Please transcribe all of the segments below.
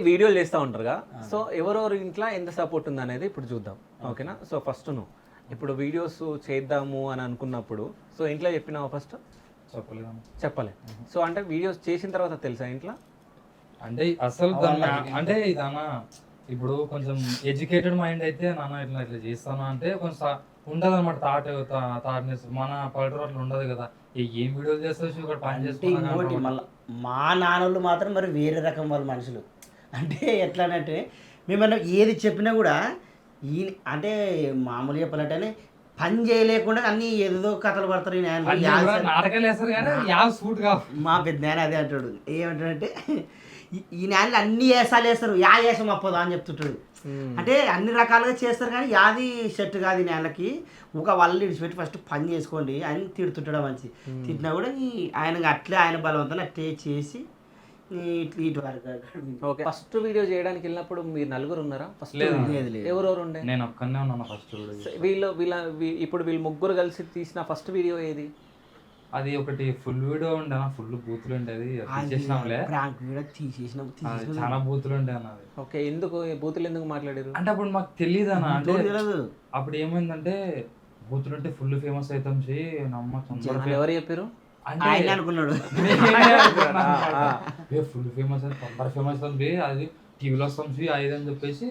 వీడియోలు చేస్తూ ఉంటారుగా, సో ఎవరెవరి ఇంట్లో ఎంత సపోర్ట్ ఉంది అనేది ఇప్పుడు చూద్దాం, ఓకేనా? సో ఫస్ట్ నువ్వు ఇప్పుడు వీడియోస్ చేద్దాము అని అనుకున్నప్పుడు సో ఇంట్లో చెప్పినావా ఫస్ట్? చెప్పలే. సో అంటే వీడియోస్ చేసిన తర్వాత తెలుసా ఇంట్లో? అంటే అసలు అంటే ఇదన్నా ఇప్పుడు కొంచెం ఎడ్యుకేటెడ్ మైండ్ అయితే నాన్న ఇట్లా ఇట్లా చేస్తాను అంటే కొంచెం ఉండదు అనమాట థాట్నెస్. మన పల్లెటూరు అట్లా ఉండదు కదా, ఏం వీడియోలు చేస్తావు ఇక్కడ పని ఇంకోటి మళ్ళీ మా నాన్నోళ్ళు మాత్రం మరి వేరే రకం వాళ్ళ మనుషులు. అంటే ఎట్లానంటే మేమన్నా ఏది చెప్పినా కూడా ఈ అంటే మామూలు చెప్పాలంటే పని చేయలేకుండా అన్ని ఏదో కథలు పడతారు. నాటకాలు వేస్తారు కానీ సూట్ కావు. మా పెద్ద నాన్న అదే అంటాడు, ఏమంటాడంటే ఈ నాన్నలు అన్ని వేసాలు వేస్తారు, వేసం అప్పదా అని చెప్తుంటాడు. అంటే అన్ని రకాలుగా చేస్తారు కానీ యాది సెట్ కాదు ఈ నేలకి, ఒక వాళ్ళు విడిచిపెట్టి ఫస్ట్ పని చేసుకోండి అని తిడుతుంటాడు. మంచి తిట్టినా కూడా ఆయన అట్లే ఆయన బలవంతాన్ని అట్లే చేసి ఇటు వరకు. ఓకే, ఫస్ట్ వీడియో చేయడానికి వెళ్ళినప్పుడు మీరు నలుగురు ఉన్నారా? ఫస్ట్ ఎవరెవరు ఉండే? నేను ఒక్కనే ఉన్నాను ఫస్ట్. ఇప్పుడు వీళ్ళు ముగ్గురు కలిసి తీసిన ఫస్ట్ వీడియో ఏది? అది ఒకటి ఫుల్ వీడియో ఉండే, ఫుల్ బూతులు ఉండేది, చాలా బూతులు ఉండే అన్నది. ఓకే, ఎందుకు బూతులు ఎందుకు మాట్లాడారు అంటే అప్పుడు మాకు తెలియదు అన్న. అంటే అప్పుడు ఏమైందంటే బూతులు అంటే ఫుల్ ఫేమస్ అవుతాం ఎవరు చెప్పారు? ఆయన అనుకున్నాడు ఫుల్ ఫేమస్ అయితే తొందర ఫేమస్ అవుతుంది, అది టీవీలో వస్తాం అది అని చెప్పేసి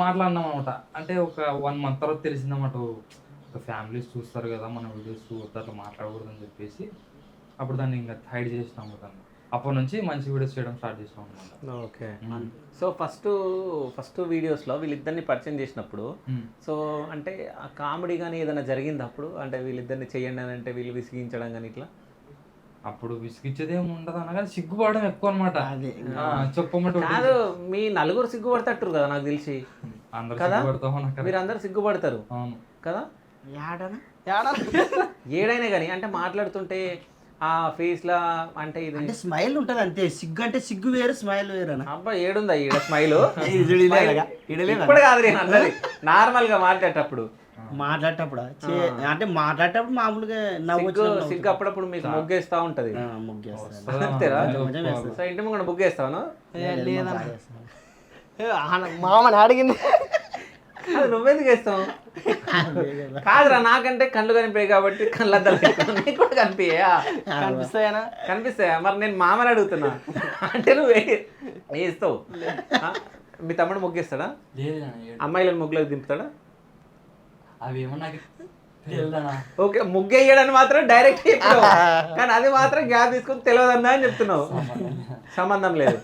మాట్లాడినాం అనమాట. అంటే ఒక 1 month తర్వాత తెలిసిందన్నమాట, ఒక ఫ్యామిలీస్ చూస్తారు కదా మన వీడియోస్, అట్లా మాట్లాడకూడదు అని చెప్పేసి అప్పుడు దాన్ని ఇంకా హైడ్ చేసినాం దాన్ని. అప్పటి నుంచి మంచి వీడియోస్ చేయడం స్టార్ట్ చేసినాం అనమాట. ఓకే, సో ఫస్ట్ వీడియోస్లో వీళ్ళిద్దరిని పరిచయం చేసినప్పుడు సో అంటే ఆ కామెడీ కానీ ఏదైనా జరిగింది అప్పుడు? అంటే వీళ్ళిద్దరిని చెయ్యండి అని అంటే వీళ్ళు విసిగించడం కానీ ఇట్లా? అప్పుడు విసిగించేది ఏమి ఉండదు అన్న, కానీ సిగ్గుపడడం ఎక్కువ అనమాట. చెప్పమంటే కాదు, మీ నలుగురు సిగ్గుపడతారు కదా నాకు తెలిసి కదా, మీరు అందరు సిగ్గుపడతారు కదా ఏడైనా కానీ. అంటే మాట్లాడుతుంటే ఆ ఫేస్ లా అంటే ఇది స్మైల్ ఉంటది అంతే, సిగ్గు అంటే సిగ్గు వేరు స్మైల్ వేరు అన్న. అబ్బా ఏడుందా ఈడ స్మైల్? ఇప్పుడు కాదు నేను అన్నది నార్మల్ గా మాట్లాడేటప్పుడు అంటే మాట్లాడేటప్పుడు మామూలుగా సిగ్గు అప్పుడప్పుడు మీకు ముగ్గేస్తా ఉంటది. సో ఇంటి ముందు ముగ్గేస్తాను మామని అడిగింది, అది నువ్వెందుకు వేస్తావు? కాదురా, నాకంటే కళ్ళు కనిపాయి కాబట్టి కళ్ళద్దాలు నీకు కూడా కనిపిస్తాయా? మరి నేను మామని అడుగుతున్నా, అంటే నువ్వు వేస్తావు. మీ తమ్ముడు ముగ్గేస్తాడా? అమ్మాయిలను ముగ్గులకు దింపుతాడా? ఓకే, ముగ్గేయడానికి మాత్రం డైరెక్ట్ చెప్పావు, కానీ అది మాత్రం గ్యాప్ తీసుకొని తెలియదన్నా అని చెప్తున్నావు. సంబంధం లేదు.